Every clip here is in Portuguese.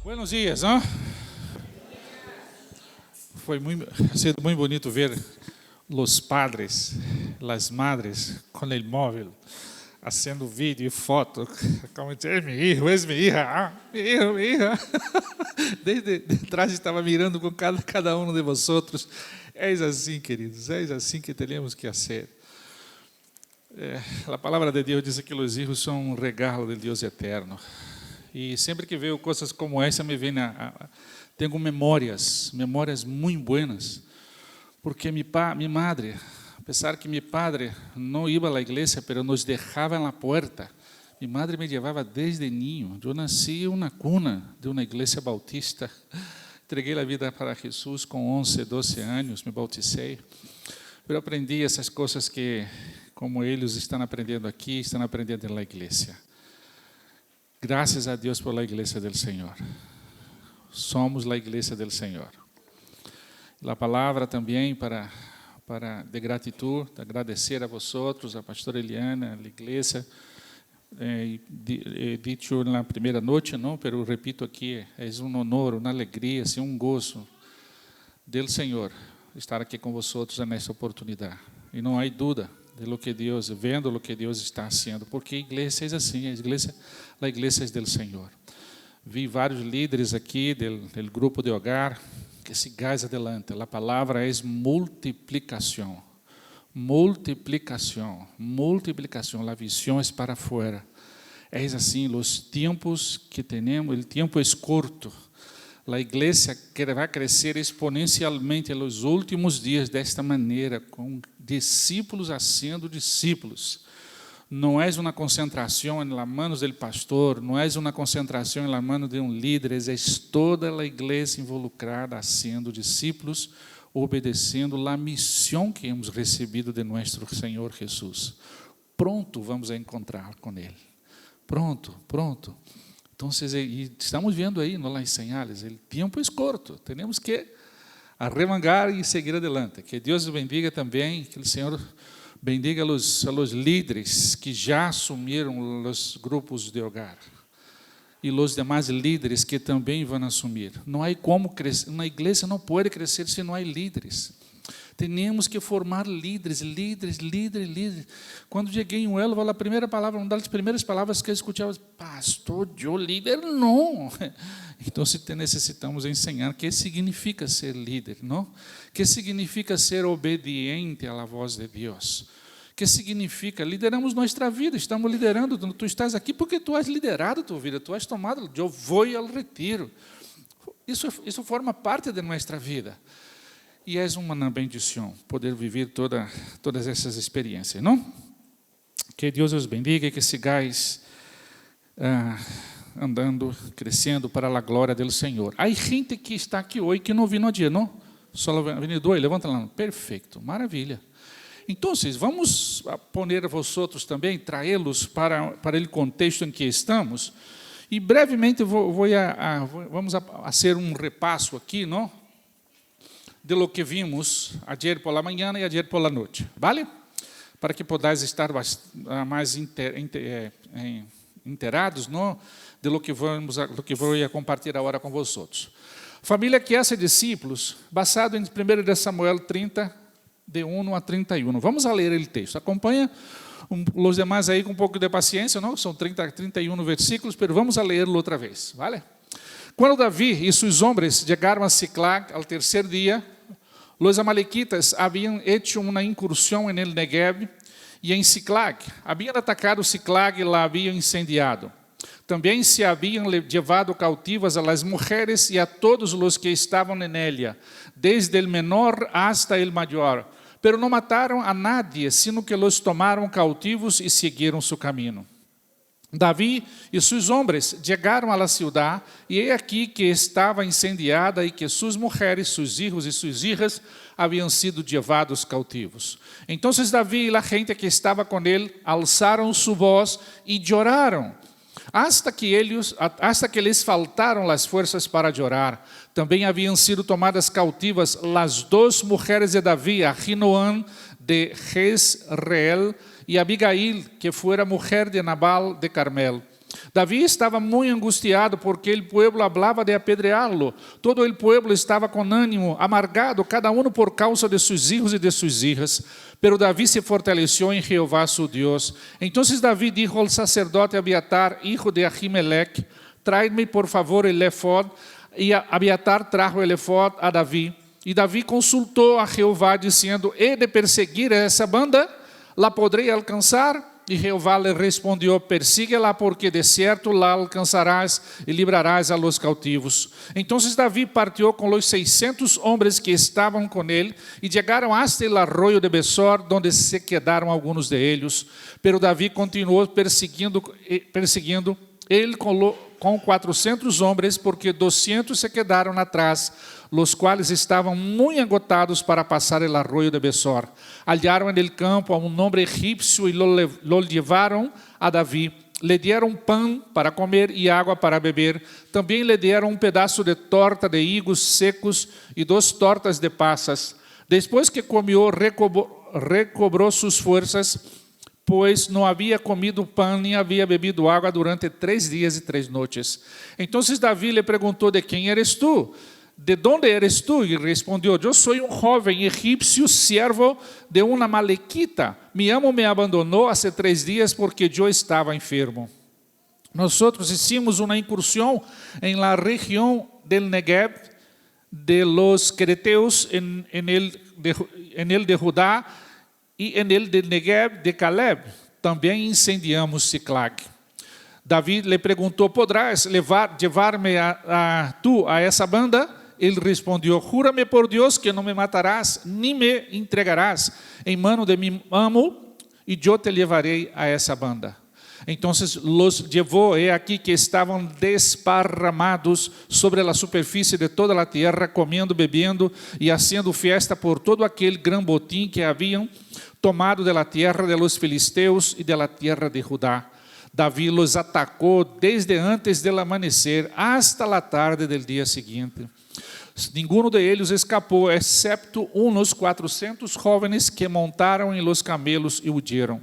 Buenos dias, ¿no? Ha sido muy bonito ver los padres, las madres con el móvil, haciendo vídeo y foto, como es mi hijo, es mi hija, mi hijo, mi hija. Desde atrás estava mirando com cada um de vosotros. És assim, queridos, és assim que temos que fazer. A palavra de Deus diz que os hijos são um regalo de Deus eterno. E sempre que vejo coisas como essa, me vem tenho memórias muito buenas, porque minha madre, apesar que meu padre não ia à igreja, mas nos deixava na porta. Minha madre me levava desde niño. Eu nasci em uma cuna de uma igreja bautista. Entreguei a vida para Jesus com 11, 12 anos, me bautizei. Eu aprendi essas coisas que, como eles estão aprendendo aqui, estão aprendendo na igreja. Graças a Deus por a igreja do Senhor. Somos a igreja do Senhor. A palavra também para de gratidão, de agradecer a vosotros, a pastora Eliana, a igreja. Dicho na primeira noite, não, pero repito aqui, é um honor, uma alegria, um gozo do Senhor estar aqui com vosotros nessa oportunidade. E não há dúvida de lo que Deus, vendo o que Deus está fazendo, porque a igreja é assim, a igreja é do Senhor. Vi vários líderes aqui do grupo de hogar que sigais adelante. A palavra é multiplicação. Multiplicação, multiplicação, a visão é para fora. É assim, os tempos que temos, o tempo é curto. A igreja vai crescer exponencialmente nos últimos dias desta maneira, com discípulos sendo discípulos. Não é uma concentração nas mãos do pastor, não é uma concentração nas mãos de um líder, é toda a igreja involucrada sendo discípulos, obedecendo a missão que hemos recebido de nosso Senhor Jesus. Pronto vamos a encontrar com Ele. Pronto. Então, estamos vendo aí no Las Señales, o tempo é curto, temos que arremangar e seguir adelante. Que Deus bendiga também, que o Senhor bendiga a los líderes que já assumiram os grupos de hogar. E os demais líderes que também vão assumir. Não há como crescer, uma igreja não pode crescer se não há líderes. Temos que formar líderes. Quando cheguei em Huelva, a primeira palavra, uma das primeiras palavras que eu escutava, pastor, eu líder não. Então, necessitamos ensinar o que significa ser líder, não? O que significa ser obediente à voz de Deus. O que significa? Lideramos nossa vida, estamos liderando, tu estás aqui porque tu has liderado tua vida, tu has tomado, eu vou ao retiro. Isso forma parte de nossa vida. E é uma bendição poder viver todas essas experiências, não? Que Deus os bendiga e que sigais andando, crescendo para a glória do Senhor. Há gente que está aqui hoje que não vino dia, não? Só venido hoje, levanta lá. Perfeito, maravilha. Então, vamos poner a vosotros também, traê-los para o contexto em que estamos. E brevemente vamos fazer um repasso aqui, não? De lo que vimos ayer por la manhã e ayer por la noite, vale? Para que podáis estar mais inteirados, não? De lo que vou compartilhar agora com vocês. Família que hace discípulos, basado em 1 Samuel 30, de 1 a 31. Vamos a ler o texto. Acompanha os demais aí com um pouco de paciência, não? São 31 versículos, mas vamos a ler-lo outra vez, vale? Quando Davi e seus homens chegaram a Siclag ao terceiro dia, os amalequitas haviam hecho uma incursão en el Negev e em Siclag. Haviam atacado Siclag e la haviam incendiado. Também se haviam levado cautivas a las mujeres e a todos os que estavam en ella, desde el menor hasta el mayor. Pero não mataram a nadie, sino que los tomaram cautivos e seguiram su caminho. Davi e seus homens chegaram a la ciudad, e he aqui que estava incendiada e que suas mulheres, seus filhos e suas hijas haviam sido levados cautivos. Então Davi e a gente que estava com ele alçaram sua voz e choraram, hasta que lhes faltaram as forças para chorar. Também haviam sido tomadas cautivas as 2 mulheres de Davi, Ahinoam de Jezreel e Abigail, que fora mulher de Nabal de Carmel. Davi estava muito angustiado porque o povo falava de apedreá-lo. Todo o povo estava com ânimo amargado, cada um por causa de seus filhos e de suas filhas. Pero Davi se fortaleceu em Jeová, seu Deus. Então Davi dijo ao sacerdote Abiatar, hijo de Ahimelech: tráeme por favor el efod. E Abiatar trajo el efod a Davi. E Davi consultou a Jeová, dizendo: he de perseguir essa banda? La podrei alcançar? E Jeová lhe respondeu: persíguela, porque de certo la alcançarás e librarás a los cautivos. Então Davi partiu com os 600 homens que estavam com ele e chegaram hasta el arroio de Besor, donde se quedaram alguns de eles. Pero Davi continuou perseguindo ele com 400 homens, porque 200 se quedaram atrás, los quais estavam muito agotados para passar el arroio de Besor. Hallaram en el campo a um homem egípcio e lo levaram a Davi. Le dieron pão para comer e água para beber. Também le dieron um pedaço de torta de higos secos e 2 tortas de passas. Depois que comió, recobrou suas forças, pois não havia comido pão nem havia bebido água durante 3 dias e 3 noites. Então Davi lhe perguntou: de quem eres tu? ¿De dónde eres tú? Y respondió: yo soy un joven egipcio, siervo de una malequita. Mi amo me abandonó hace 3 días porque yo estaba enfermo. Nosotros hicimos una incursión en la región del Negev de los quereteos, en el de Judá y en el del Negev de Caleb. También incendiamos Siclag. Davi lhe perguntou: podrás levar-me tu a essa banda? Ele respondeu: jura-me por Deus que não me matarás, nem me entregarás em mano de mi amo, e eu te levarei a essa banda. Então los levou, e aqui que estavam desparramados sobre a superfície de toda a terra, comendo, bebendo e haciendo festa por todo aquele gran botim que haviam tomado de la terra de los filisteus e de la terra de Judá. Davi los atacou desde antes del amanecer hasta la tarde del dia seguinte. Ninguno de eles escapou, excepto uns 400 jóvenes que montaram em los camelos e huyeron.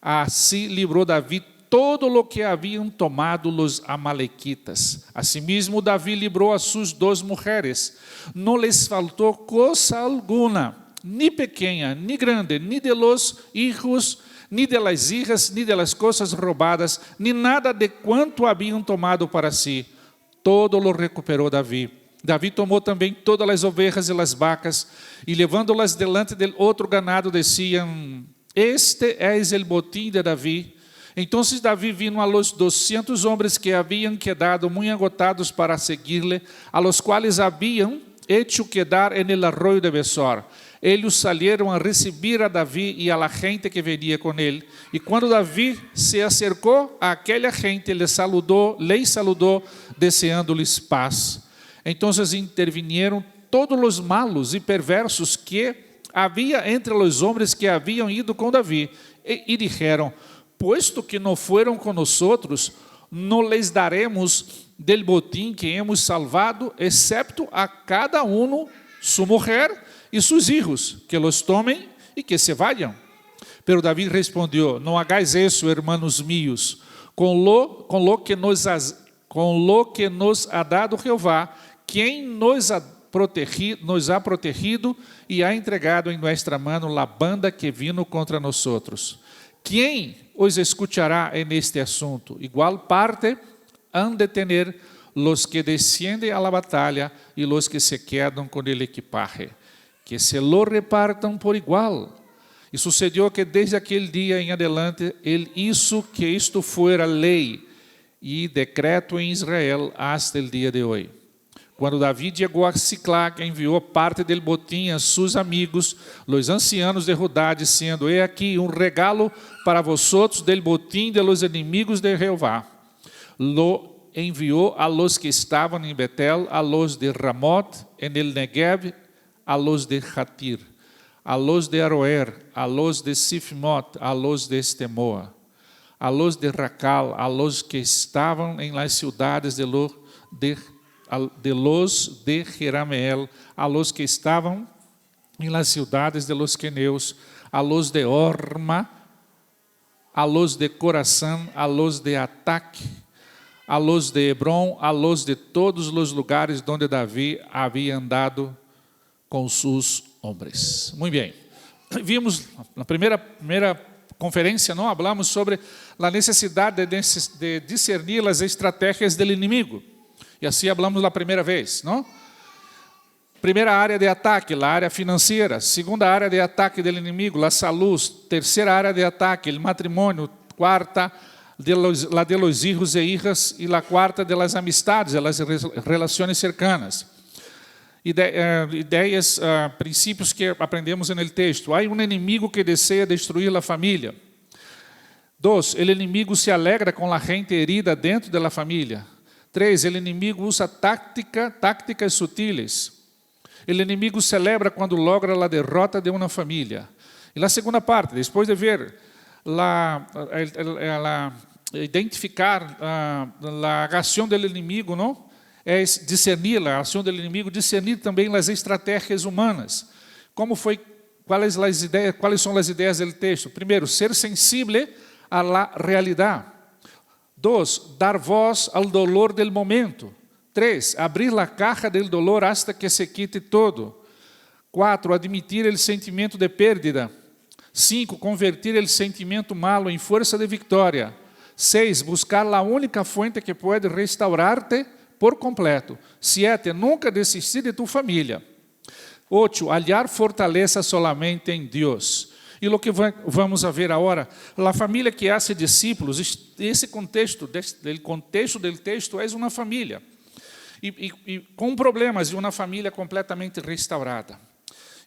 Assim livrou Davi todo lo que haviam tomado los amalequitas. Asimismo, Davi livrou a suas 2 mulheres. Não les faltou cosa alguna, ni pequena, ni grande, ni de los hijos, ni de las hijas, ni de las cosas robadas, ni nada de quanto haviam tomado para si. Todo lo recuperou Davi. Davi tomou também todas as ovelhas e as vacas, e levando-las delante del outro ganado, diziam: este es el botín de Davi. Então Davi vino a los 200 homens que haviam quedado muito agotados para seguir-lhe, a los quales haviam hecho quedar en el arroyo de Besor. Eles salieron a receber a Davi e a la gente que venia com ele. E quando Davi se acercou a aquela gente, lhe saludou, deseando-lhes paz. Então intervinieron todos os malos e perversos que havia entre os homens que haviam ido com Davi, e dijeron: puesto que não foram conosco, não lhes daremos del botim que hemos salvado, excepto a cada um sua mulher e seus filhos, que los tomem e que se vayan. Pero Davi respondeu: não hagáis isso, hermanos míos, com lo que nos ha dado Jeová, quem nos ha protegido e ha entregado em nuestra mano la banda que vino contra nosotros. Quem os escuchará en este assunto? Igual parte han de tener los que descienden a la batalla y los que se quedan con el equipaje, que se lo repartam por igual. E sucedió que desde aquele dia em adelante, ele hizo que isto fuera lei e decreto em Israel hasta el dia de hoje. Quando Davi chegou a Siclag, enviou parte del botim a seus amigos, los ancianos de Judá, dizendo: he aqui um regalo para vosotros del botim de los inimigos de Jehová. Lo enviou a los que estavam em Betel, a los de Ramot, en el Negev, a los de Jatir, a los de Aroer, a los de Sifmot, a los de Estemoa, a los de Racal, a los que estavam em las ciudades de los de Jerameel, a los que estavam em las ciudades de los queneus, a los de Orma, a los de Corazán, a los de Atac, a luz de Hebrón, a luz de todos os lugares onde Davi havia andado com seus homens. Muito bem. Vimos na primeira conferência, não falamos sobre a necessidade de discernir as estratégias do inimigo. E assim falamos na primeira vez, não? Primeira área de ataque, a área financeira. Segunda área de ataque do inimigo, a saúde. Terceira área de ataque, o matrimônio. Quarta, la de los hijos e hijas. E a quarta, de las amistades, as relações cercanas. Ideias, princípios que aprendemos no texto. Há um inimigo que deseja destruir a família. 2. O inimigo se alegra com a gente herida dentro da família. 3. O inimigo usa táticas sutis. O inimigo celebra quando logra a derrota de uma família. E a segunda parte, depois de ver, identificar a ação do inimigo, não? É discernir a ação do inimigo, discernir também as estratégias humanas. Quais são as ideias do texto? Primeiro, ser sensível à realidade. 2. Dar voz ao dolor del momento. 3. Abrir a caja del dolor hasta que se quite todo. 4. Admitir o sentimento de pérdida. 5. Convertir o sentimento malo em força de vitória. 6. Buscar a única fuente que pode restaurar-te por completo. 7. Nunca desistir de tu família. 8. Hallar fortaleza solamente em Deus. E o que vamos a ver agora, a família que hace discípulos, esse contexto, o contexto do texto é uma família. E com problemas de uma família completamente restaurada.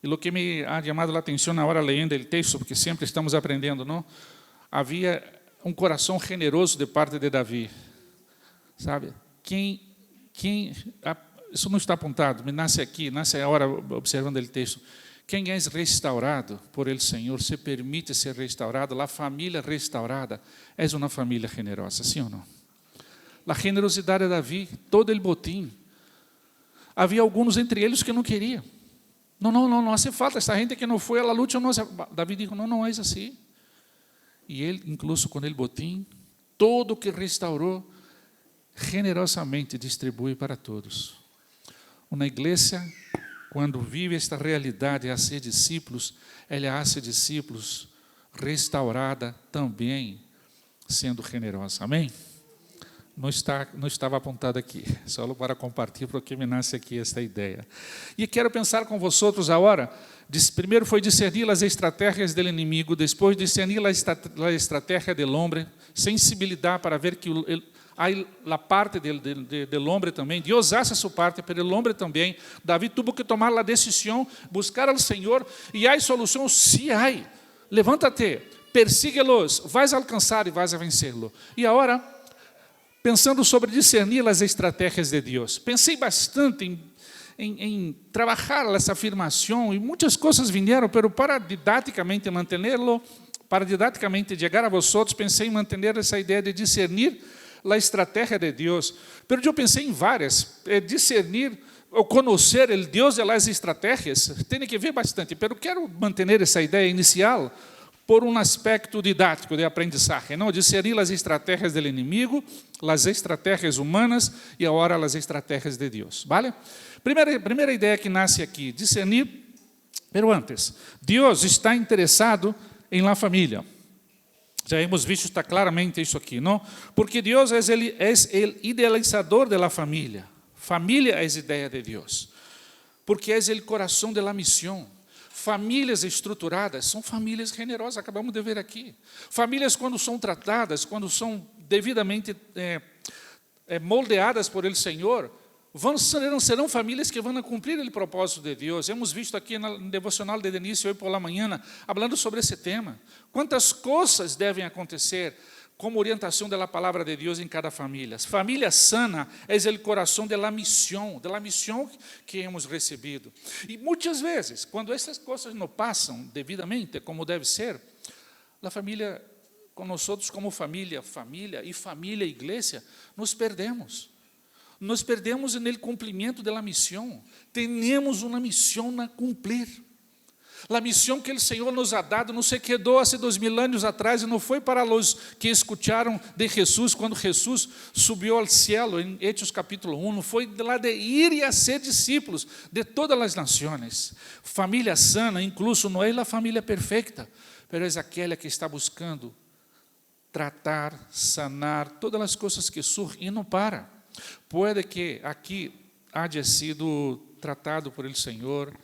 E o que me ha chamado a atenção na hora lendo o texto, porque sempre estamos aprendendo, não? Havia um coração generoso de parte de Davi. Sabe? Isso não está apontado, mas nasce agora observando o texto. Quem é restaurado por el Senhor, se permite ser restaurado, a família restaurada é uma família generosa, sim ou não? A generosidade de Davi, todo o botim. Havia alguns entre eles que não queriam. Não hace falta, essa gente que não foi à luta. Não. Davi disse, não é assim. E ele, incluso com o botim, todo que restaurou, generosamente distribui para todos. Uma igreja, quando vive esta realidade a ser discípulos, ela hace discípulos restaurada também, sendo generosa. Amém? Não estava apontado aqui, só para compartilhar, porque me nasce aqui esta ideia. E quero pensar com vocês agora, primeiro foi discernir as estratégias do inimigo, depois discernir a estratégia do homem, sensibilidade para ver que há a parte do homem também, Deus hace sua parte, mas o homem também. Davi tuvo que tomar a decisão, buscar ao Senhor, e há solução, sim há. Levanta-te, persigue-los, vais alcançar e vais a vencê-lo. E agora, pensando sobre discernir as estratégias de Deus, pensei bastante em trabalhar essa afirmação, e muitas coisas vieram, mas para didaticamente mantê-lo, para didaticamente chegar a vocês, pensei em manter essa ideia de discernir a estratégia de Deus. Mas eu pensei em várias, discernir ou conhecer o Deus das estratégias, tem que ver bastante, mas quero manter essa ideia inicial por um aspecto didático de aprendizagem, não? Discernir as estratégias do inimigo, as estratégias humanas e agora as estratégias de Deus, vale? Primeira ideia que nasce aqui, discernir, pero antes, Deus está interessado em la família. Já hemos visto, está claramente isso aqui, não? Porque Deus é o idealizador da família. Família é a ideia de Deus. Porque é o coração da missão. Famílias estruturadas são famílias generosas, acabamos de ver aqui. Famílias, quando são tratadas, quando são devidamente moldeadas por el Senhor, serão famílias que vão cumprir o propósito de Deus. Hemos visto aqui no devocional de Denise, hoje por la manhã, falando sobre esse tema. Quantas coisas devem acontecer como orientação da palavra de Deus em cada família. Família sana é o coração da missão que hemos recebido. E muitas vezes, quando essas coisas não passam devidamente como deve ser, a família, com nós outros como família e igreja, nos perdemos. Nos perdemos no cumprimento da missão. Temos uma missão a cumprir. A missão que o Senhor nos ha dado não se quedou há 2000 anos atrás e não foi para os que escutaram de Jesus quando Jesus subiu ao céu em Hechos capítulo 1, não foi lá de ir e a ser discípulos de todas as nações. Família sana, incluso não é a família perfeita, mas é aquela que está buscando tratar, sanar todas as coisas que surgem e não para. Pode que aqui haja sido tratado por el Senhor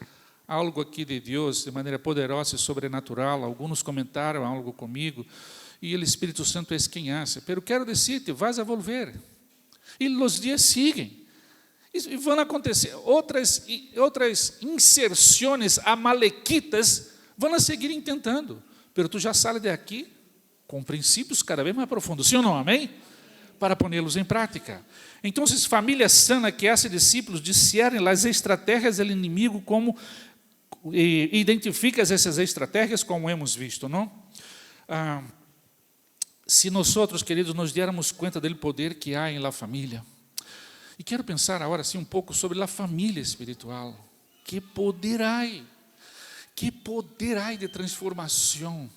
algo aqui de Deus de maneira poderosa e sobrenatural. Alguns comentaram algo comigo e o Espírito Santo é quem hace. Pero quero dizer-te, vas a volver. E os dias seguem. E vão acontecer outras inserções amalequitas, vão a seguir intentando. Pero tu já sales de aqui com princípios cada vez mais profundos. Sim ou não? Amém? Para pô-los em prática. Então, família sana que hace discípulos discernem as estratégias do inimigo como identifica essas estratégias como hemos visto, não? Se nós, queridos, nos dermos conta do poder que há em la família. E quero pensar agora assim um pouco sobre a família espiritual. Que poder há de transformação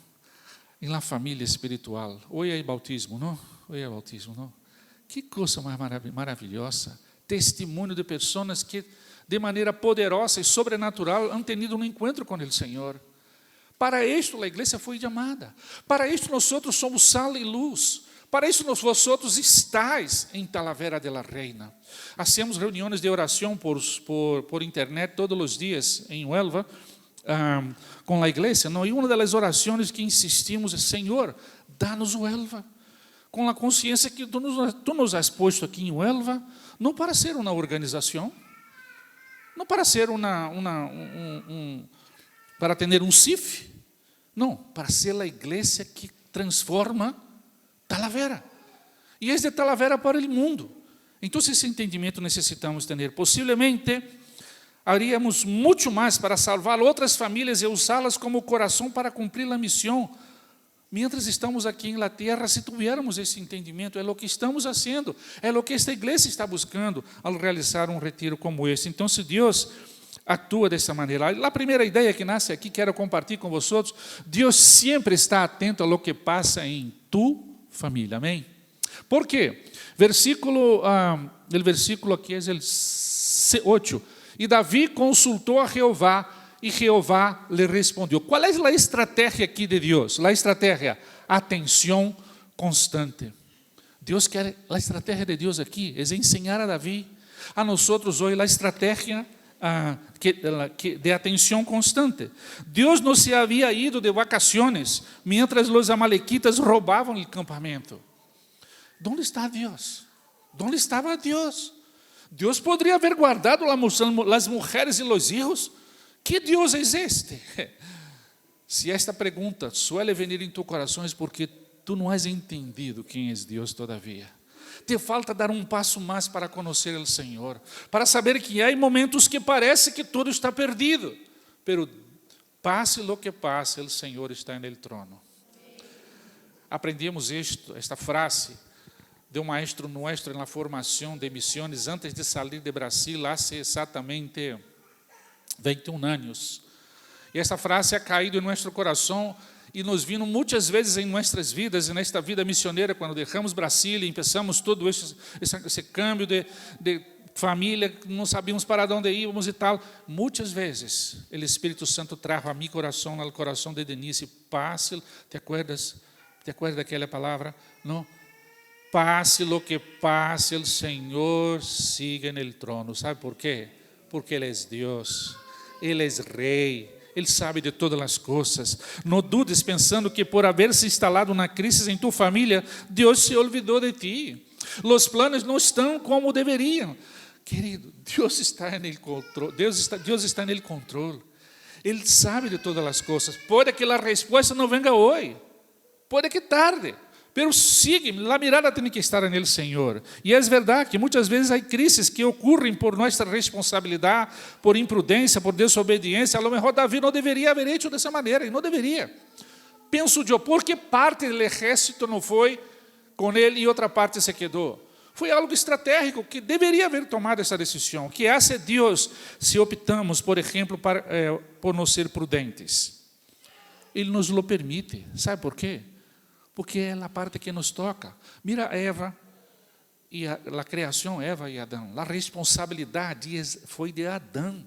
em la família espiritual. Hoje é bautismo, não? Hoje é bautismo, não? Que coisa mais maravilhosa. Testemunho de pessoas que de maneira poderosa e sobrenatural han tenido um encontro com o Senhor. Para isto a igreja foi chamada. Para isto nós somos sal e luz. Para isso vosotros estáis em Talavera de la Reina. Hacemos reuniões de oração por internet todos os dias em Huelva, com a igreja. E uma das orações que insistimos é: Senhor, dá-nos Huelva. Com a consciência que tu nos has posto aqui em Huelva, não para ser uma organização, não para ser para ter um CIF, não, para ser a igreja que transforma Talavera. E é de Talavera para o mundo. Então, esse entendimento necessitamos ter. Possivelmente, haríamos muito mais para salvar outras famílias e usá-las como coração para cumprir a missão. Mientras estamos aqui em la terra, se tivermos esse entendimento, é o que estamos fazendo, é o que esta igreja está buscando ao realizar um retiro como este. Então, se Deus atua dessa maneira, a primeira ideia que nasce aqui, quero compartilhar com vocês: Deus sempre está atento ao que passa em tu família, amém? Por quê? O versículo aqui é o 8. E Davi consultou a Jeová, e Jeová lhe respondeu. Qual é a estratégia aqui de Deus? A estratégia, atenção constante. Deus quer, a estratégia de Deus aqui é ensinar a Davi, a nós hoje, a estratégia de atenção constante. Deus não se havia ido de vacaciones, mientras os amalequitas roubavam o campamento. ¿Dónde está Deus? ¿Dónde estava Deus? Deus poderia haver guardado as mulheres e os filhos. Que Deus é este? Se esta pergunta suele venir em tu coração, é porque tu não has entendido quem é Deus todavia. Te falta dar um passo mais para conhecer o Senhor, para saber que há momentos que parece que tudo está perdido, pero passe lo que passe, o Senhor está no trono. Aprendemos esta frase de um maestro nosso na formação de missões antes de sair de Brasil, há exatamente 21 anos. E esta frase ha caído em nosso coração e nos vino muitas vezes em nossas vidas, e nesta vida missioneira, quando deixamos Brasília e começamos todo esse câmbio de família, não sabíamos para onde íamos e tal. Muitas vezes, o Espírito Santo trajo a meu coração, ao coração de Denise, passe, te acuerdas daquela palavra? Não? Passe lo que passe, o Senhor siga no trono. Sabe por quê? Porque Ele é Deus, Ele é Rei, Ele sabe de todas as coisas. Não dudes pensando que por haver se instalado uma crise em tua família, Deus se olvidou de ti. Os planos não estão como deveriam. Querido, Deus está no controle. Deus está no controle. Ele sabe de todas as coisas. Pode que a resposta não venga hoje, pode que tarde. Pero sigue, a mirada tem que estar no Senhor. E é verdade que muitas vezes há crises que ocorrem por nossa responsabilidade, por imprudência, por desobediência. A lo mejor Davi não deveria haver hecho dessa maneira, e não deveria. Penso eu, porque parte do exército não foi com ele e outra parte se quedou? Foi algo estratégico que deveria haver tomado essa decisão. O que hace Deus se optamos, por exemplo, por não ser prudentes? Ele nos lo permite. Sabe por quê? Porque é a parte que nos toca. Mira Eva e a criação, Eva e Adão. A responsabilidade foi de Adão.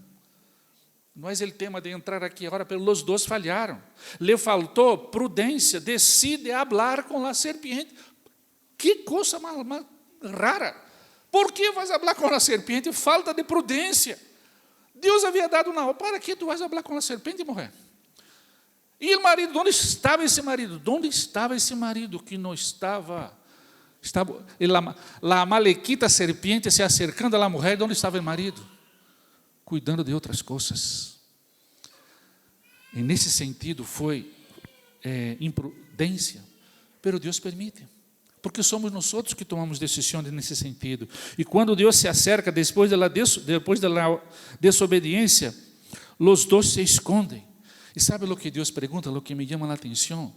Não é o tema de entrar aqui agora, pero os dois falharam. Le faltou prudência, decide falar com a serpiente. Que coisa mais rara. Por que vas falar com a serpiente? Falta de prudência. Deus havia dado uma ordem. Para que tu vas falar com a serpiente, mulher? E o marido, onde estava esse marido? Onde estava esse marido que não estava? Estava a malequita serpiente se acercando à mulher. Onde estava o marido? Cuidando de outras coisas. E nesse sentido foi imprudência, pero Deus permite, porque somos nós outros que tomamos decisões nesse sentido. E quando Deus se acerca depois da desobediência, os dois se escondem. E sabe o que Deus pergunta, o que me chama a atenção?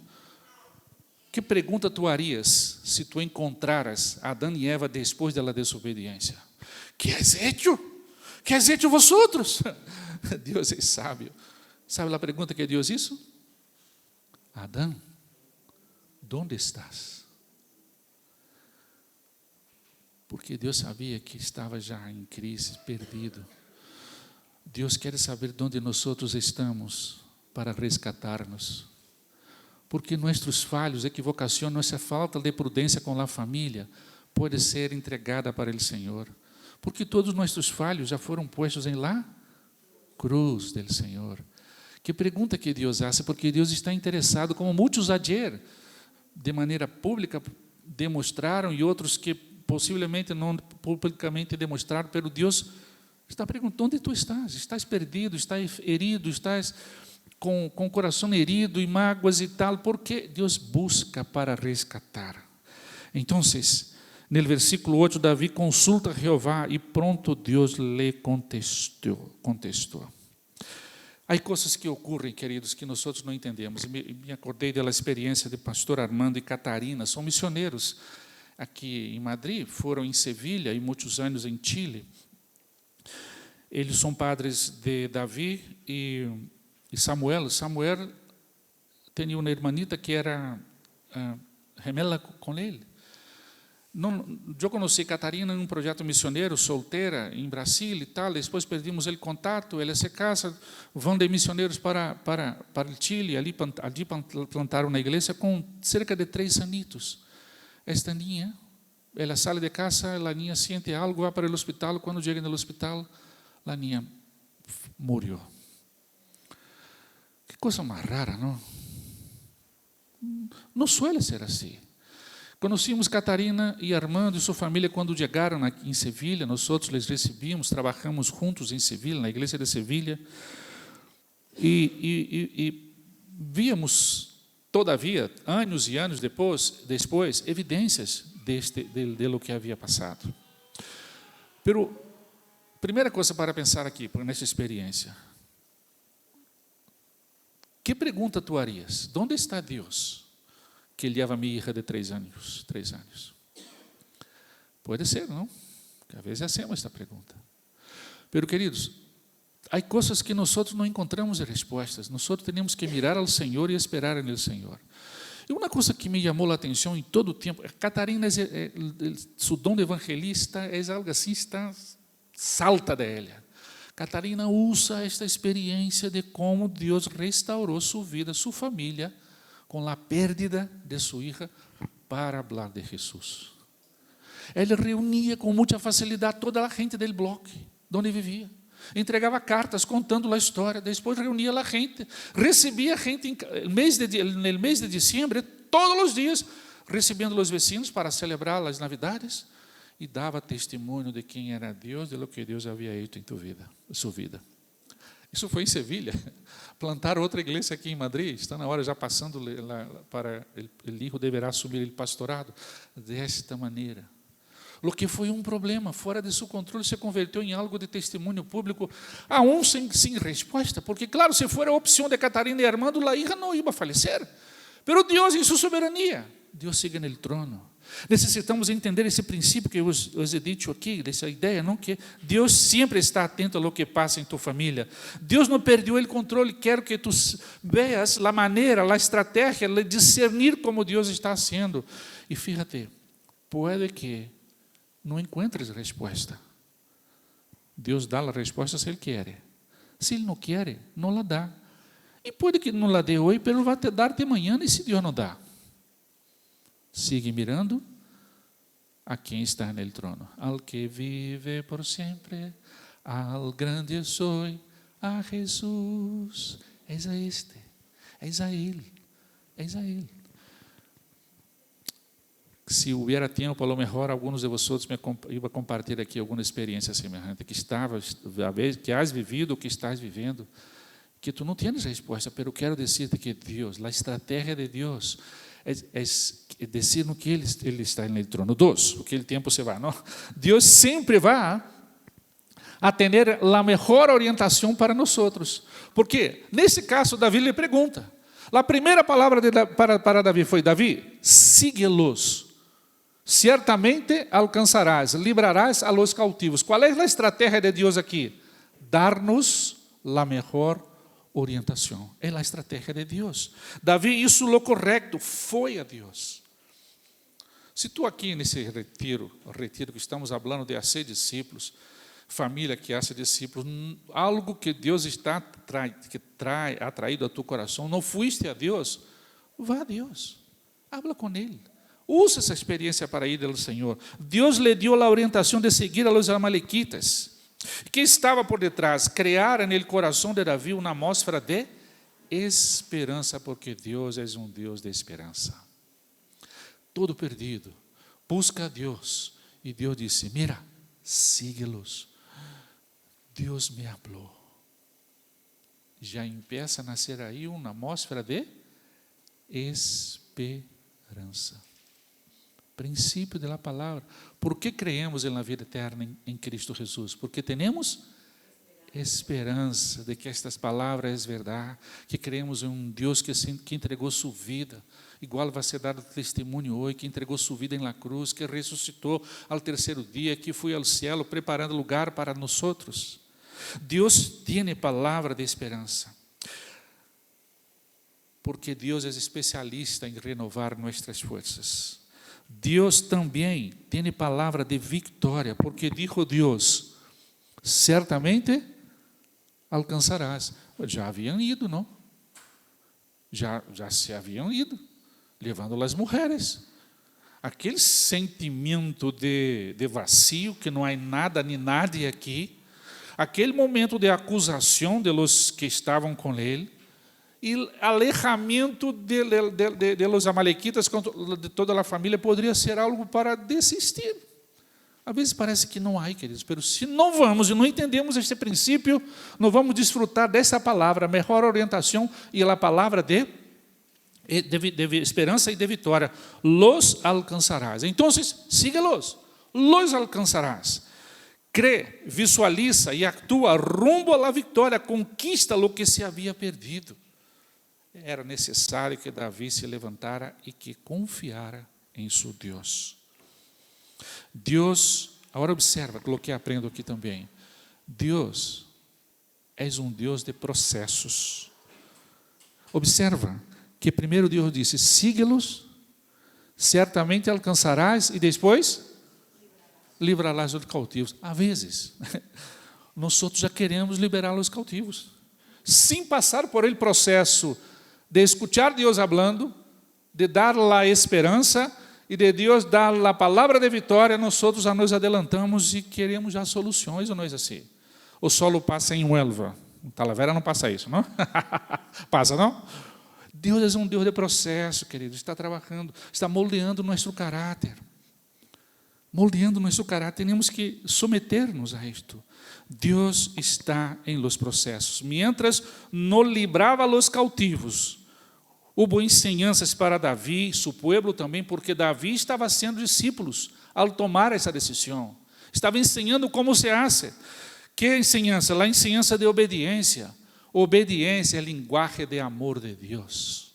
Que pergunta tu harias se tu encontraras Adão e Eva depois da desobediência? Que has hecho? Que has hecho vosotros? Deus é sábio. Sabe a pergunta que Deus hizo? Adão, onde estás? Porque Deus sabia que estava já em crise, perdido. Deus quer saber onde nós outros estamos para resgatar-nos. Porque nossos falhos, equivocação, nossa falta de prudência com a família pode ser entregada para o Senhor. Porque todos nossos falhos já foram postos em lá cruz do Senhor. Que pergunta que Deus faz? Porque Deus está interessado, como muitos ayer, de maneira pública, demonstraram, e outros que possivelmente não publicamente demonstraram, pero Deus está perguntando, onde tu estás? Estás perdido, estás herido, estás com o coração herido e mágoas e tal, porque Deus busca para resgatar. Então, no versículo 8, Davi consulta a Jeová e pronto Deus lhe contestou. Há coisas que ocorrem, queridos, que nós outros não entendemos. Me acordei da experiência de pastor Armando e Catarina, são missioneiros aqui em Madrid, foram em Sevilha e muitos anos em Chile. Eles são padres de Davi e Samuel. Samuel tinha uma irmanita que era gemela com ele. Eu conheci Catarina em um projeto missioneiro, solteira, em Brasil e tal. Depois perdimos o contato. Ela se casa, vão de missionários para o Chile. Ali plantaram uma igreja com cerca de 3 anos. Esta niña, ela sai de casa, a niña sente algo, vai para o hospital. Quando chega no hospital, a niña morreu. Que coisa mais rara, não? Não suele ser assim. Conhecíamos Catarina e Armando e sua família quando chegaram aqui em Sevilha. Nós outros les recebíamos, trabalhamos juntos em Sevilha, na igreja de Sevilha. E víamos, todavia, anos e anos depois evidências de lo que havia passado. Pero, primeira coisa para pensar aqui, nessa experiência. Que pergunta tu harias? Onde está Deus? Que ele leva a minha filha de 3 anos. Pode ser, não? Porque às vezes hacemos esta pergunta. Pero, queridos, há coisas que nós não encontramos respostas. Nós temos que mirar ao Senhor e esperar no Senhor. E uma coisa que me chamou a atenção em todo o tempo, Catarina, seu dom de evangelista é algo assim, está salta dela. Catarina usa esta experiência de como Deus restaurou sua vida, sua família, com a perda de sua filha, para falar de Jesus. Ele reunia com muita facilidade toda a gente do bloco, onde vivia. Entregava cartas contando a história, depois reunia a gente, recebia gente no mês de dezembro, todos os dias, recebendo os vecinos para celebrar as Navidades, e dava testemunho de quem era Deus, de lo que Deus havia feito em sua vida. Isso foi em Sevilha. Plantaram outra igreja aqui em Madrid. Está na hora, já passando para o filho deverá assumir o pastorado desta maneira. O que foi um problema, fora de seu controle, se converteu em algo de testemunho público, aún sem resposta, porque, claro, se for a opção de Catarina e Armando, a hija não ia falecer. Pero Deus, em sua soberania, Deus siga no trono. Necessitamos entender esse princípio que eu os he dicho aqui, dessa ideia, não, que Deus sempre está atento ao que passa em tua família. Deus não perdeu o controle, quero que tu veas a maneira, a estratégia, a discernir como Deus está haciendo. E fíjate, pode que não encontres resposta. Deus dá a resposta se Ele quer. Se Ele não quer, não la dá. E pode que não la dê hoje, mas Ele vai te dar de manhã, e se Deus não dá? Sigue mirando a quem está no trono. Al que vive por sempre, al grande soy, a Jesus. És a este, és a Ele, és a Ele. Se hubiera tempo, a lo mejor alguns de vocês iam compartilhar aqui alguma experiência semelhante, que has vivido, que estás vivendo, que tu não tens resposta, mas eu quero dizer-te que Deus, a estratégia de Deus, é dizer no que ele está no trono. 2, aquele tempo se vai, não? Deus sempre vai a ter a melhor orientação para nós. Porque, nesse caso, Davi lhe pergunta. A primeira palavra para Davi foi: Davi, sigue-los. Certamente alcançarás, librarás a los cautivos. Qual é a estratégia de Deus aqui? Dar-nos a melhor orientação. É a estratégia de Deus. Davi hizo lo correto, foi a Deus. Se tu aqui nesse retiro que estamos falando de ser discípulos, família que hace discípulos, algo que Deus está atraído a tu coração, não fuiste a Deus, vá a Deus, habla com Ele. Usa essa experiência para ir ao Senhor. Deus lhe deu a orientação de seguir a los amalequitas. Que estava por detrás? Criar no coração de Davi uma atmosfera de esperança, porque Deus é um Deus de esperança. Todo perdido busca a Deus, e Deus disse: mira, síguelos. Deus me falou. Já começa a nascer aí uma atmosfera de esperança. Princípio da palavra. Por que creemos na vida eterna em Cristo Jesus? Porque temos esperança de que estas palavras é verdade, que creemos em um Deus que entregou sua vida, igual vai ser dado testemunho hoje, que entregou sua vida na cruz, que ressuscitou ao terceiro dia, que foi ao céu preparando lugar para nós outros. Deus tem palavra de esperança, porque Deus é especialista em renovar nossas forças. Deus também tem palavra de vitória, porque dijo Deus: certamente alcançarás. Já haviam ido, não? Já se haviam ido, levando as mulheres. Aquele sentimento de vazio, que não há nada nem nadie aqui, aquele momento de acusação de los que estavam com ele, e alejamento de los amalequitas de toda a família poderia ser algo para desistir. Às vezes parece que não há, queridos, mas se não vamos e não entendemos este princípio, não vamos desfrutar dessa palavra, melhor orientação e a palavra de esperança e de vitória. Los alcançarás. Então, síguelos, los alcançarás. Crê, visualiza e atua rumbo à vitória, conquista o que se havia perdido. Era necessário que Davi se levantara e que confiara em seu Deus. Deus, agora observa o que aprendo aqui também. Deus é um Deus de processos. Observa que primeiro Deus disse: siga-los, certamente alcançarás, e depois livrarás os cautivos. Às vezes, nós outros já queremos liberar os cautivos, sem passar por ele processo de escuchar Deus hablando, de dar a esperança e de Deus dar a palavra de vitória. Nós outros já nos adelantamos e queremos já soluções, ou não é assim? O solo passa em Huelva. Em Talavera não passa isso, não? Passa, não? Deus é um Deus de processo, querido. Está trabalhando, está moldeando nosso caráter. Moldeando nosso caráter. Temos que someter-nos a isto. Deus está em los processos. Mientras no librava los cautivos, houve ensinanças para Davi, seu povo também, porque Davi estava sendo discípulos ao tomar essa decisão. Estava ensinando como se hace. Que ensinança? A ensinança de obediência. Obediência é a linguagem de amor de Deus.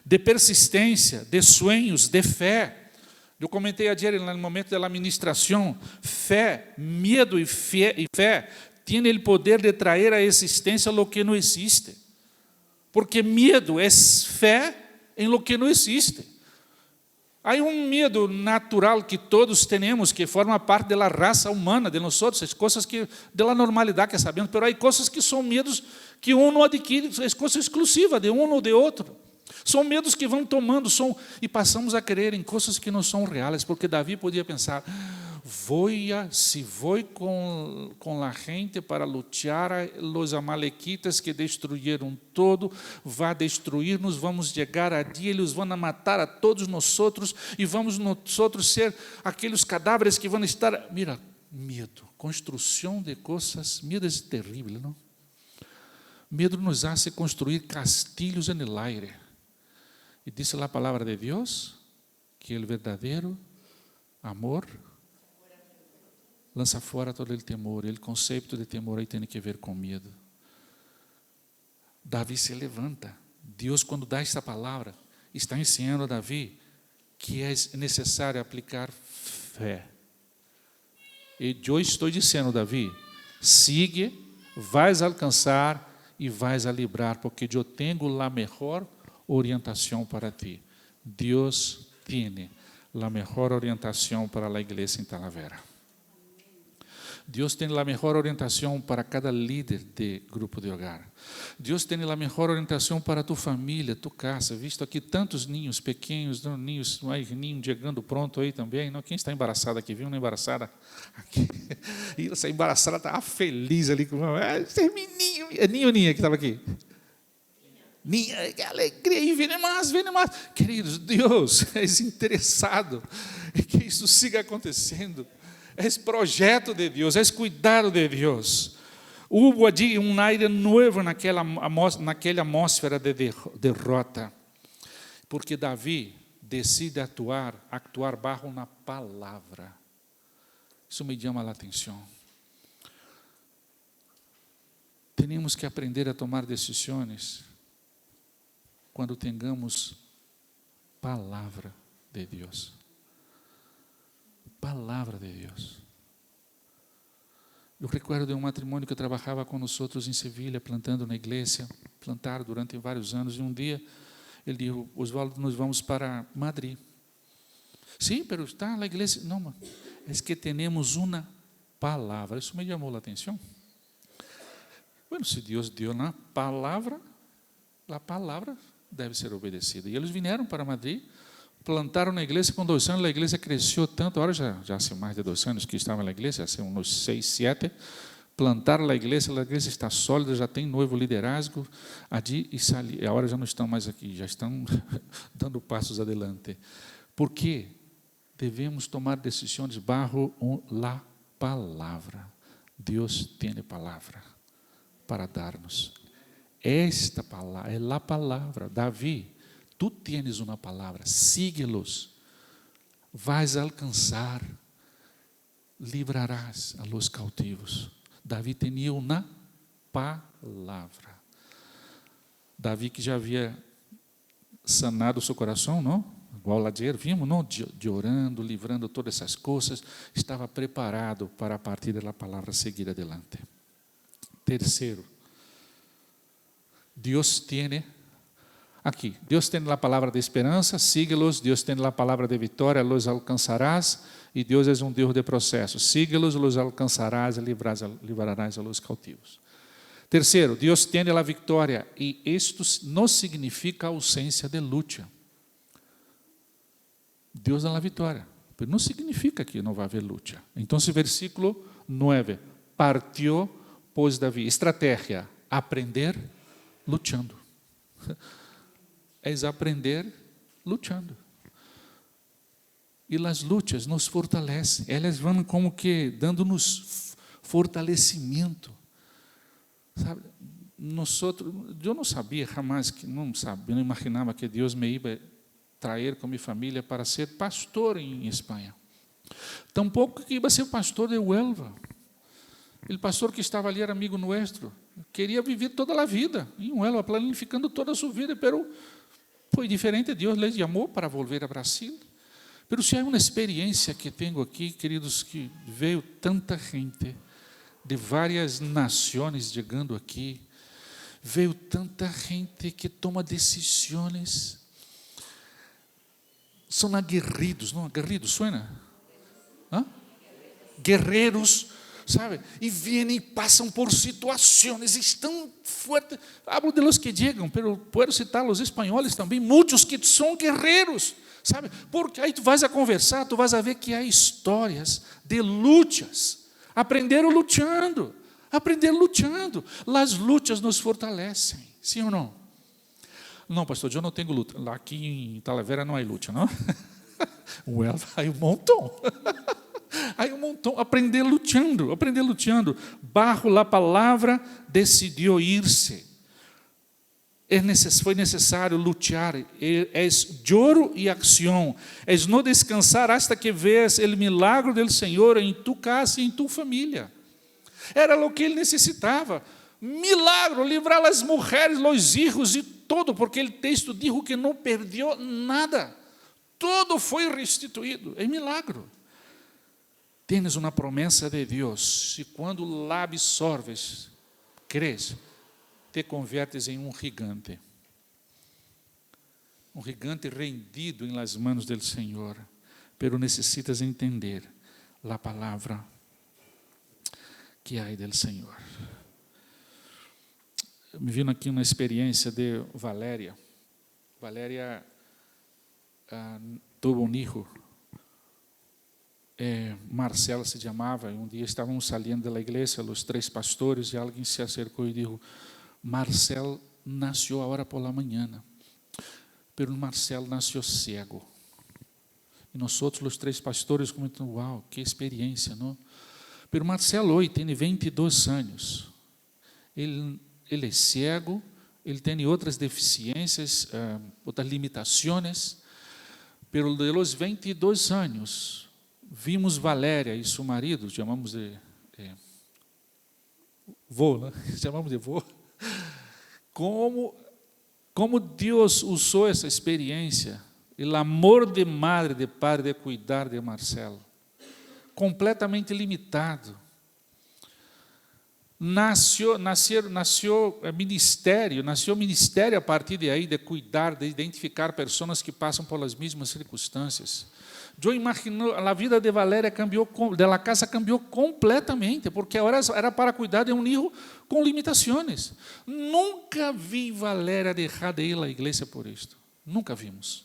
de persistência, de sonhos, de fé. Eu comentei ayer no momento da ministração, fé, medo e fé têm o poder de trazer à existência lo que não existe. Porque medo é fé em lo que não existe. Há medo natural que todos temos, que forma parte da raça humana, de nós outros, as coisas que, da normalidade que sabemos, mas há coisas que são medos que um não adquire, é coisa exclusiva de um ou de outro. São medos que vão tomando, e passamos a crer em coisas que não são reais, porque Davi podia pensar, se vou com a gente para lutar os amalequitas que destruíram todo, vai destruir-nos, vamos chegar a dia, eles vão matar a todos nós outros, e vamos nós outros ser aqueles cadáveres que vão estar... Mira, medo, construção de coisas, medo é terrível, não? Medo nos hace construir castilhos no aire. E diz a palavra de Deus que o verdadeiro amor lança fora todo o temor. O conceito de temor aí tem que ver com medo. Davi se levanta. Deus, quando dá esta palavra, está ensinando a Davi que é necessário aplicar fé. E eu estou dizendo, Davi, sigue, vais alcançar e vais a livrar, porque eu tenho a melhor orientação para ti. Deus tem a melhor orientação para a igreja em Talavera. Deus tem a melhor orientação para cada líder de grupo de hogar. Deus tem a melhor orientação para tu família, tu casa. Visto aqui tantos ninhos pequenos, ninhos, mais ninho chegando pronto aí também. Não, quem está embaraçada aqui? Viu uma embaraçada aqui? E essa embaraçada estava feliz ali com esse menino. É ninho que estava aqui. Ninha, que alegria, e vem mais. Queridos, Deus é interessado em que isso siga acontecendo. É projeto de Deus, é cuidado de Deus. Houve ali aire novo naquela atmosfera de derrota, porque Davi decide actuar bajo na palavra. Isso me chama a atenção. Temos que aprender a tomar decisões quando tenhamos palavra de Deus. Palavra de Deus. Eu recuerdo de um matrimônio que eu trabalhava com nós outros em Sevilha, plantando na igreja, plantaram durante vários anos, e um dia ele disse, Osvaldo, nós vamos para Madrid. Sim, pero está na igreja. Não, é que temos uma palavra. Isso me chamou a atenção. Bueno, se Deus deu na palavra, a palavra deve ser obedecida. E eles vieram para Madrid, plantaram na igreja. Com 2 anos, a igreja cresceu tanto. Agora já há mais de 2 anos que estava na igreja, há uns 6, 7. Plantaram a igreja está sólida, já tem novo liderazgo. Agora já não estão mais aqui, já estão dando passos adelante. Por quê? Devemos tomar decisões bajo a palavra. Deus tem palavra para dar-nos. Esta palavra é a palavra. Davi, tu tienes uma palavra, síguelos, vais alcançar, livrarás a los cautivos. Davi tinha uma palavra. Davi que já havia sanado o seu coração, não? Igual lá de vimos, não? De orando, livrando todas essas coisas, estava preparado para a partir da palavra seguir adelante. Terceiro, Deus tem a palavra de esperança, síguelos. Deus tem a palavra de vitória, los alcançarás. E Deus é um Deus de processos. Síguelos, los alcançarás e livrarás a los cautivos. Terceiro, Deus tem a vitória. E isto não significa ausência de luta. Deus dá a vitória, mas não significa que não vai haver luta. Então, versículo 9. Partiu, pois, Davi. Estratégia, aprender lutando. É aprender lutando. E as lutas nos fortalecem. Elas vão como que dando-nos fortalecimento. Sabe? Eu não sabia jamais, não imaginava que Deus me ia trazer com minha família para ser pastor em Espanha. Tampouco que ia ser pastor de Huelva. O pastor que estava ali era amigo nosso. Queria viver toda a vida em Huelva, planificando toda a sua vida, pero Foi diferente, Deus les chamou para volver a Brasil. Pero se há uma experiência que tenho aqui, queridos, que veio tanta gente de várias nações chegando aqui, veio tanta gente que toma decisões, são aguerridos, não? Aguerridos, suena? Hã? Guerreiros, sabe? E vêm e passam por situações, estão fortes. Hablo de los que chegam, pero puedo citar os espanhóis também, muitos que são guerreiros, sabe? Porque aí tu vais a conversar, tu vais a ver que há histórias de lutas. Aprenderam lutando. As lutas nos fortalecem, sim ou não? Não, pastor, eu não tenho luta. Lá aqui em Talavera não há luta, não? Well, há um montão. Há um montão. Aprender lutando. Barro, a palavra decidiu ir-se. Foi necessário lutar. É choro e ação. É não descansar hasta que veas o milagro do Senhor em tu casa e em tu família. Era o que ele necessitava. Milagro, livrar as mulheres, os filhos e todo, porque o texto diz que não perdeu nada. Todo foi restituído. É milagro. Tens uma promessa de Deus. E quando la absorves, crees, te convertes em um gigante. Um gigante rendido em las manos do Senhor. Pero necessitas entender a palavra que há do Senhor. Me vindo aqui uma experiência de Valéria. Valéria teve um filho. Marcelo se chamava. Um dia estávamos saindo da igreja, os 3 pastores, e alguém se acercou e disse: Marcelo nasceu agora por la manhã, pero Marcelo nasceu cego. E nós outros, os 3 pastores, comentando: uau, que experiência, não? Pero Marcelo hoje tem 22 anos. Ele é cego, ele tem outras deficiências, outras limitações. Pero de los 22 anos, vimos Valéria e seu marido, chamamos de vô, né? Chamamos de vô. Como Deus usou essa experiência, o amor de madre, de pai, de cuidar de Marcelo. Completamente limitado. Nasceu ministério a partir de aí, de cuidar, de identificar pessoas que passam pelas mesmas circunstâncias. Eu imagino, a vida de Valéria cambiou, da casa cambiou completamente, porque agora era para cuidar de um filho com limitações. Nunca vi Valéria deixar de ir à igreja por isto. Nunca vimos.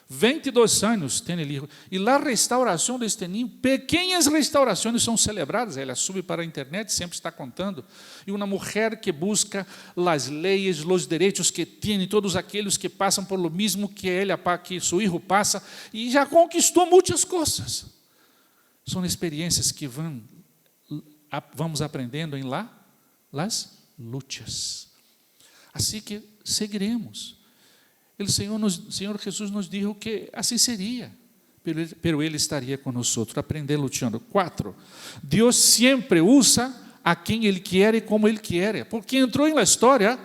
22 anos tem ele. E a restauração deste ninho, pequenas restaurações são celebradas. Ela sube para a internet, sempre está contando. E uma mulher que busca as leis, os direitos que tem, todos aqueles que passam por lo mesmo que que seu filho passa, e já conquistou muitas coisas. São experiências que vamos aprendendo em las lutas. Assim que seguiremos. O Senhor Jesus nos disse que assim seria, pero Ele estaria conosco, aprender lutando. 4. Deus sempre usa a quem Ele quer e como Ele quer, porque entrou na história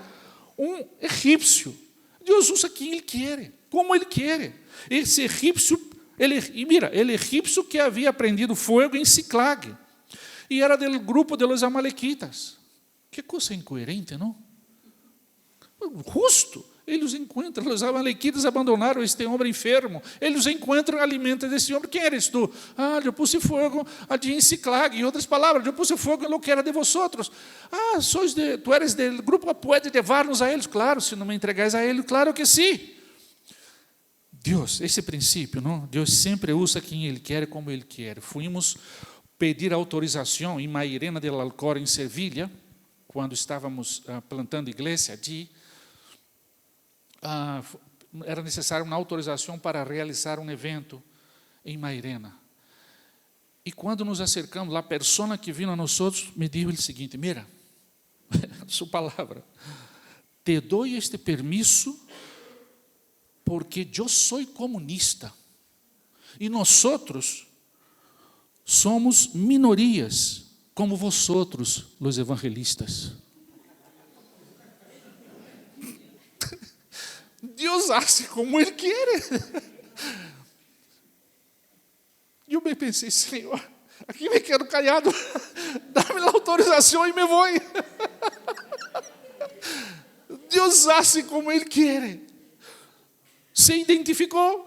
um egípcio. Deus usa quem Ele quer, como Ele quer. Esse egípcio, ele egípcio que havia aprendido fogo em Ciclag, e era do grupo dos amalequitas. Que coisa incoerente, não? Justo. Eles encontram, os amalequitas abandonaram este homem enfermo. Eles encontram e alimentam desse homem. Quem eres tu? Eu puse fogo allí em Ciclag. Em outras palavras, eu puse fogo no que era de vosotros. Tu eres do grupo, pode levar-nos a eles? Claro, se não me entregais a ele, claro que sim. Deus, esse princípio, não? Deus sempre usa quem Ele quer e como Ele quer. Fomos pedir autorização em Mairena del Alcor, em Sevilha, quando estávamos plantando igreja allí. Era necessária uma autorização para realizar um evento em Mairena. E quando nos acercamos, a pessoa que viu a nós me disse o seguinte: mira, sua palavra, te dou este permisso porque eu sou comunista e nós somos minorias como vosotros, os evangelistas. Deus hace como Ele quer. E eu bem pensei, Senhor, aqui me quedo callado, dá-me a autorização e me vou. Deus hace como Ele quer. Se identificou.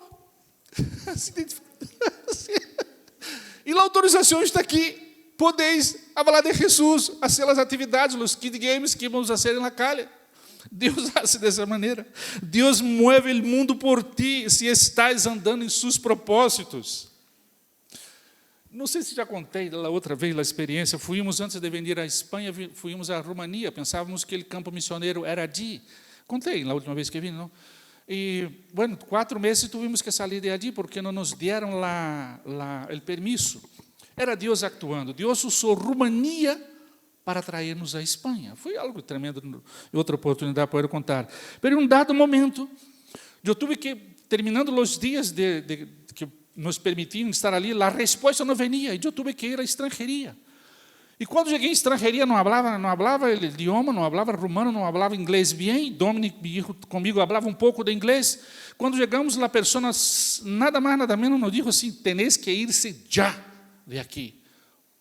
E a autorização está aqui. Podeis falar de Jesus, fazer as atividades, os kid games que vamos fazer na calle. Deus hace dessa maneira. Deus mueve o mundo por ti, se estás andando em seus propósitos. Não sei se já contei lá outra vez a experiência. Fomos, antes de vir à Espanha, fomos à Romania. Pensávamos que aquele campo missioneiro era allí. Contei na última vez que vim, não? E, bueno, 4 meses tivemos que sair de allí porque não nos deram o permisso. Era Deus actuando. Deus usou Romania para trazer-nos à Espanha. Foi algo tremendo. Outra oportunidade para eu contar. Mas em um dado momento, eu tive que, terminando os dias que nos permitiam estar ali, a resposta não venia, e eu tive que ir à estrangeria. E quando cheguei em estrangeria, não falava o idioma, não falava romano, não falava inglês bem. Dominic comigo falava um pouco de inglês. Quando chegamos, a pessoa, nada mais, nada menos, nos disse assim: tenéis que ir-se já de aqui,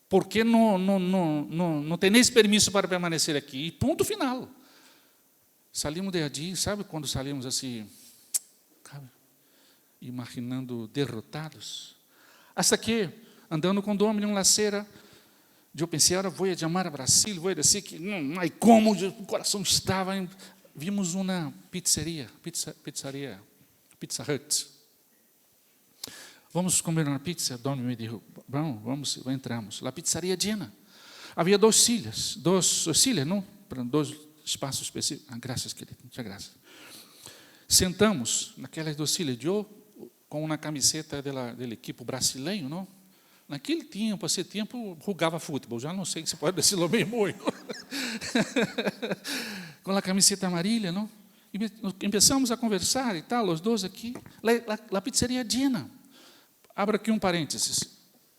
porque não tenéis permisso para permanecer aqui. E ponto final. Salimos de allí, sabe quando salimos assim, imaginando derrotados? Hasta que, andando com Dominic em la acera, eu pensei, agora vou chamar a Brasil, vou dizer que não há como, o coração estava. Vimos uma pizzaria, Pizza Hut. Vamos comer uma pizza? Dominic me disse, vamos, entramos. A pizzaria llena. Havia 2 silhas, não? Para 2 espaços específicos. Graças, querido, muitas graças. Sentamos naquelas 2 silhas. Eu com uma camiseta do equipo brasileiro, não? Naquele tempo, esse tempo, jogava futebol. Já não sei se pode dizer o mesmo. Com a camiseta amarela, não? E começamos a conversar e tal, os 2 aqui. A pizzaria llena. Abro aqui um parênteses.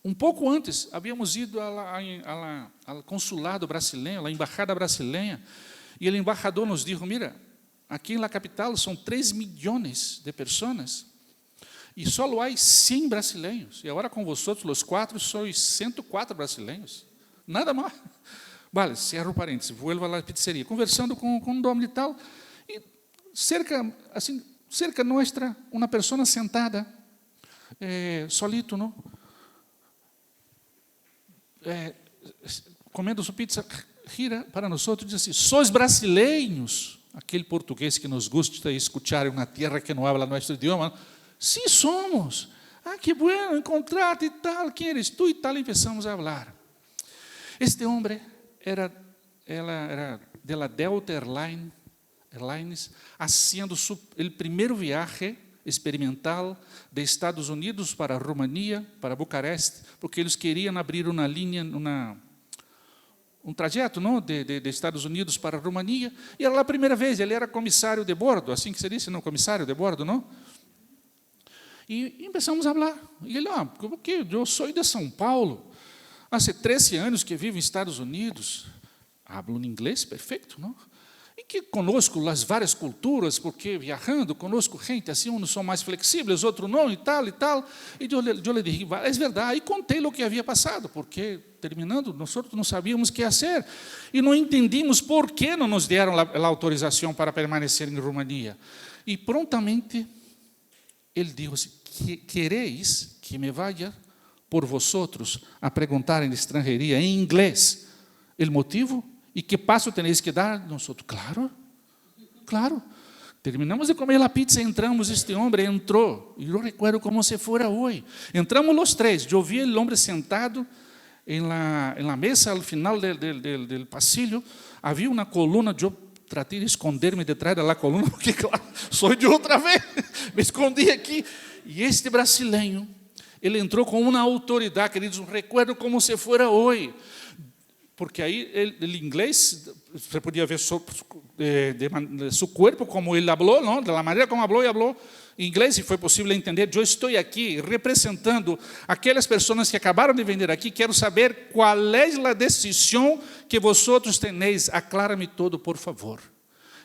Um pouco antes, havíamos ido ao consulado brasileiro, à embaixada brasileira, e o embaixador nos disse: mira, aqui na capital são 3 milhões de pessoas e só há 100 brasileiros. E agora com vocês, os 4, sois 104 brasileiros. Nada mais. Vale, cerro o parênteses, vuelvo à pizzeria. Conversando com um Dominic e tal, e cerca nossa, uma pessoa sentada, solito, não? Comendo sua pizza, gira para nós e diz assim: sois brasileiros? Aquele português que nos gusta escuchar em uma terra que não habla nosso idioma. Sim, somos. Que bueno encontrar-te e tal. Quem eres tu e tal? E começamos a falar. Este homem era de la Delta Airlines, haciendo o primeiro viaje experimental de Estados Unidos para Romania, para Bucareste, porque eles queriam abrir uma linha, um trajeto, não, de Estados Unidos para Romania, e era a primeira vez. Ele era comissário de bordo, assim que se diz, não, comissário de bordo, não? E começamos a falar. E ele, porque eu sou de São Paulo, há 13 anos que vivo nos Estados Unidos, hablo inglês perfeito, não? E que conosco as várias culturas, porque viajando conosco gente assim, uns são mais flexíveis, outros não, e tal, e tal. E eu lhe disse, é verdade, e contei o que havia passado, porque, terminando, nós não sabíamos o que fazer, e não entendimos por que não nos deram a autorização para permanecer em Romania. E prontamente, ele disse, quereis que me vaya por vosotros a perguntar em estrangeria, em inglês, o motivo? E que passo tenéis que dar? Nós, claro. Terminamos de comer a pizza, entramos, este homem entrou, e eu recuerdo como se fora hoje. Entramos os 3, eu vi o homem sentado em la mesa, ao final do pasillo, havia uma coluna, eu tratei de esconder-me detrás da coluna, porque, claro, sou de outra vez, me escondi aqui. E este brasileiro, ele entrou com uma autoridade, queridos, recuerdo como se fora hoje. Porque aí, o inglês, você podia ver seu corpo, como ele falou, não? Da maneira como falou, e falou em inglês, e foi possível entender. Eu estou aqui representando aquelas pessoas que acabaram de vir aqui, quero saber qual é a decisão que vosotros tenéis, aclara-me todo, por favor.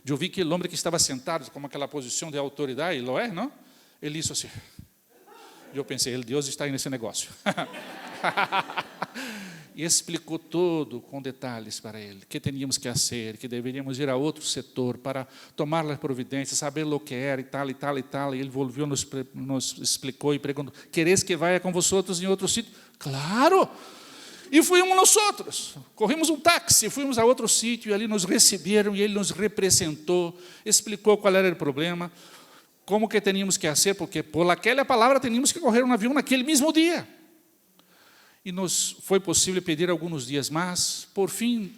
Eu vi que o homem que estava sentado com aquela posição de autoridade, lo é, não? Ele disse assim. Eu pensei, Deus está aí nesse negócio. E explicou tudo com detalhes para ele, que teríamos que fazer, que deveríamos ir a outro setor para tomar as providências, saber o que era e tal, e tal, e tal. E ele volviu, nos explicou e perguntou, quereis que vá com vosotros em outro sítio? Claro! E fomos nós outros, corrimos um táxi, fomos a outro sítio, e ali nos receberam, e ele nos representou, explicou qual era o problema, como que teríamos que fazer, porque por aquela palavra teríamos que correr um avião naquele mesmo dia. E nos foi possível pedir alguns dias mais. Por fim,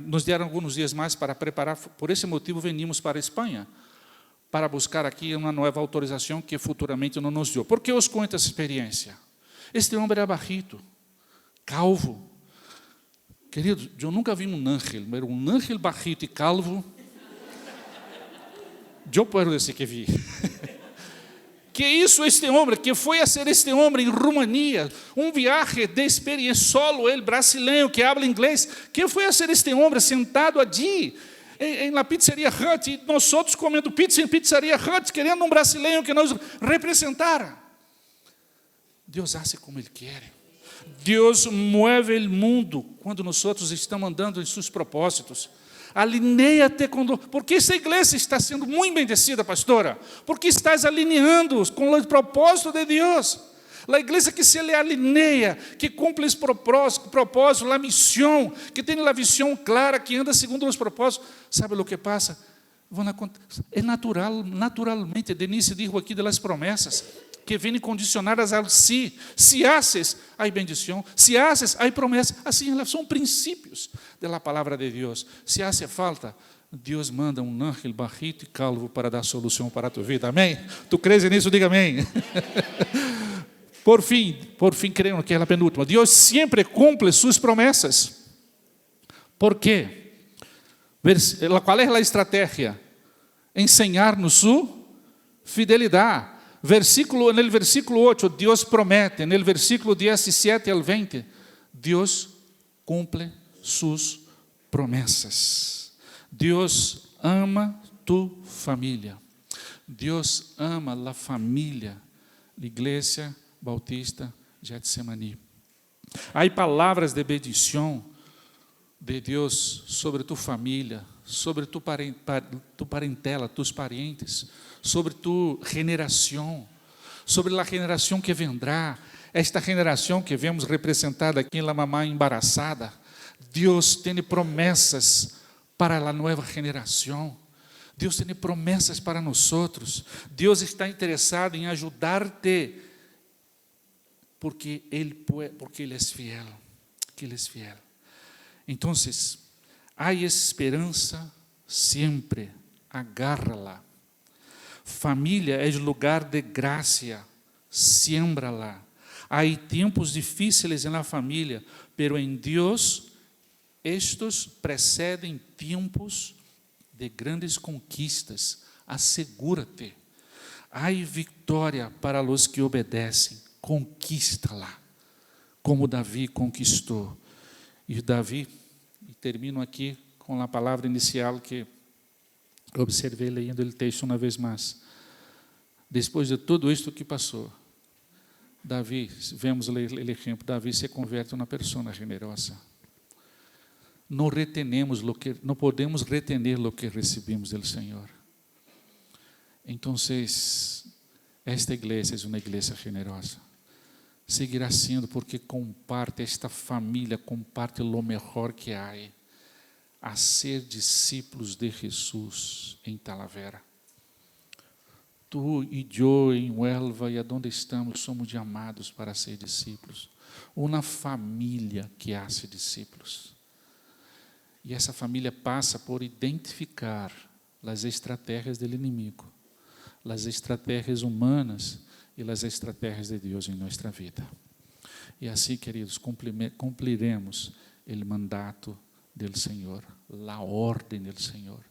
nos deram alguns dias mais para preparar. Por esse motivo, venimos para a Espanha, para buscar aqui uma nova autorização que futuramente não nos deu. Por que eu os conto essa experiência? Este homem era bajito, calvo. Querido, eu nunca vi um ángel, mas um ángel bajito e calvo. Eu posso dizer que vi. Que isso este homem, que foi a ser este homem em Rumania, um viagem de experiência, solo ele, brasileiro, que habla inglês, que foi a ser este homem sentado ali, em la pizzeria Hut, e nós outros comendo pizza em pizzeria Hut, querendo um brasileiro que nos representara. Deus hace como Ele quer. Deus mueve o mundo quando nós outros estamos andando em seus propósitos. Alinea-te com... Porque essa igreja está sendo muito bendecida, pastora. Porque estás alinhando com o propósito de Deus. A igreja que se alinea, que cumpre esse propósito, a missão, que tem a visão clara, que anda segundo os propósitos. Sabe o que passa? É natural, naturalmente. Denise disse aqui das promessas, que vêm condicionadas ao si. Se haces, há bendição. Se haces, há promessa. Assim, elas são princípios da palavra de Deus. Se hace falta, Deus manda um ángel bajito e calvo para dar solução para a tua vida. Amém? Tu crês nisso? Diga amém. Por fim, creio que é a penúltima. Deus sempre cumpre suas promessas. Por quê? Qual é a estratégia? Ensinar-nos sua fidelidade. No versículo 8, Deus promete. No versículo 17 ao 20, Deus cumpre suas promessas. Deus ama tu família. Deus ama a família, a Igreja Bautista Getsemani. Há palavras de bendição de Deus sobre tu família, sobre tu parentela, tus parentes, sobre tu generação, sobre a generação que vendrá, esta generação que vemos representada aqui na mamãe embaraçada. Deus tem promessas para a nova geração. Deus tem promessas para nós outros. Deus está interessado em ajudar-te, porque Ele é fiel. Que Ele é fiel. Então, há esperança sempre. Agárrala. Família é lugar de graça. Siembra-la. Há tempos difíceis na família, pero em Deus estes precedem tempos de grandes conquistas. Assegura-te. Há vitória para os que obedecem. Conquista-la, como Davi conquistou. E Davi, e termino aqui com a palavra inicial que observei lendo o texto uma vez mais. Depois de tudo isto que passou, Davi, vemos o exemplo, Davi se converte em uma pessoa generosa. Não podemos retener o que recebemos do Senhor. Então, esta igreja é uma igreja generosa. Seguirá sendo porque comparte, esta família comparte o melhor que há, a ser discípulos de Jesus em Talavera. Tu e eu em Huelva e aonde estamos somos chamados para ser discípulos. Uma família que hace discípulos. E essa família passa por identificar as estratégias do inimigo, as estratégias humanas e as estratégias de Deus em nossa vida. E assim, queridos, cumpriremos o mandato do Senhor, a ordem do Senhor,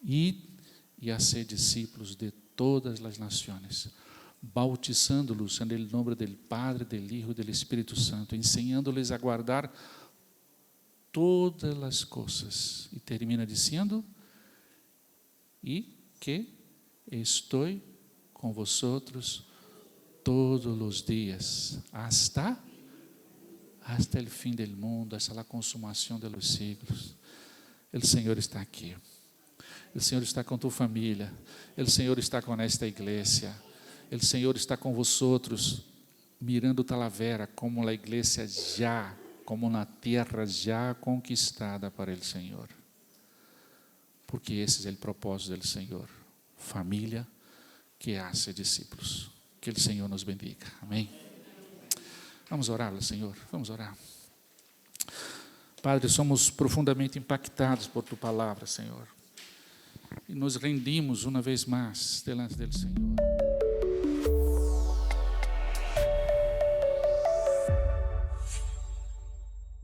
e a ser discípulos de todas as nações, bautizando-los no nome do Padre, do Hijo e do Espírito Santo, ensinando-lhes a guardar todas as coisas. E termina dizendo, e que estou com vosotros todos os dias, hasta o fim do mundo, hasta a consumação dos siglos. O Senhor está aqui. O Senhor está com tua família. O Senhor está com esta igreja. O Senhor está com vosotros, mirando Talavera como a igreja já, como na terra já conquistada para o Senhor. Porque esse é o propósito do Senhor. Família que hace discípulos. Que o Senhor nos bendiga. Amém. Vamos orar ao Senhor. Vamos orar. Padre, somos profundamente impactados por tua palavra, Senhor. E nos rendimos uma vez mais delante do Senhor.